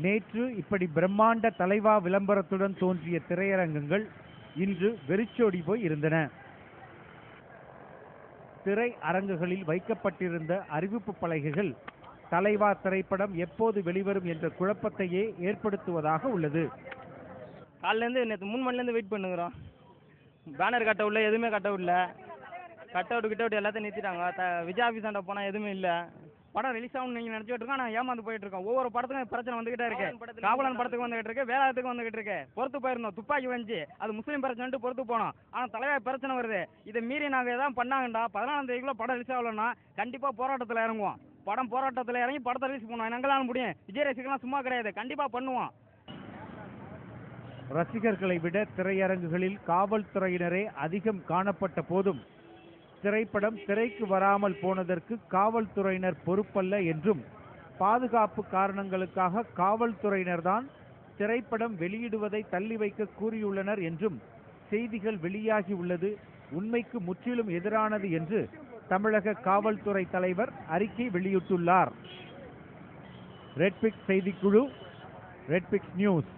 நேற்று இப்படி பிரம்மாண்ட தலைவா விளம்பரத்துடன் தோன்றிய திரையரங்கங்கள் இன்று வெறிச்சோடி போய் இருந்தன. திரை அரங்குகளில் வைக்கப்பட்டிருந்த அறிவிப்பு பலகைகள் தலைவா திரைப்படம் எப்போது வெளிவரும் என்ற குழப்பத்தையே ஏற்படுத்துவதாக உள்ளது. காலிலேருந்து நேற்று 3 மணிலேருந்து வெயிட் பண்ணுங்கிறோம். பேனர் கட்ட உள்ள எதுவுமே கட்ட விடல. கட் அவுட் எல்லாத்தையும் நிறுத்திட்டாங்க. விஜய் ஆஃபீஸாண்ட போனால் எதுவுமே இல்லை. படம் ரிலீஸ் ஆகும்னு நீங்கள் நினச்சிட்டு இருக்கோம். நான் ஏமாந்து போயிட்டு இருக்கோம். ஒவ்வொரு படத்துக்கும் பிரச்சனை வந்துகிட்டே இருக்கு. காவலன் படத்துக்கு வந்துகிட்டு இருக்கு, வேளாத்துக்கு வந்துகிட்டு இருக்கு. பொறுத்து போயிருந்தோம், துப்பாக்கி வந்துச்சு, அது முஸ்லீம் பிரச்சனை பொறுத்து போனோம். ஆனால் தலைவர் பிரச்சனை வருது. இதை மீறி நாங்கள் எதாவது பண்ணாங்கண்டா 14ஆம் தேதிக்குள்ள படம் ரிலீஸ் ஆகலன்னா கண்டிப்பாக போராட்டத்தில் இறங்குவோம். போராட்டத்தில் இறங்கி படத்தை ரிலீஸ் பண்ணுவோம். எங்களால் முடியும். விஜய் ரசிகர்லாம் சும்மா கிடையாது, கண்டிப்பாக பண்ணுவோம். ரசிகர்களை விட திரையரங்குகளில் காவல்துறையினரே அதிகம் காணப்பட்ட போதும் திரைப்படம் திரைக்கு வராமல் போனதற்கு காவல்துறையினர் பொறுப்பல்ல என்றும், பாதுகாப்பு காரணங்களுக்காக காவல்துறையினர் தான் திரைப்படம் வெளியிடுவதை தள்ளி வைக்க கூறியுள்ளனர் என்றும் செய்திகள் வெளியாகி உள்ளது உண்மைக்கு முற்றிலும் எதிரானது என்று தமிழக காவல்துறை தலைவர் அறிக்கை வெளியிட்டுள்ளார். ரெட்பிக்ஸ் செய்திக்குழு, ரெட்பிக்ஸ் நியூஸ்.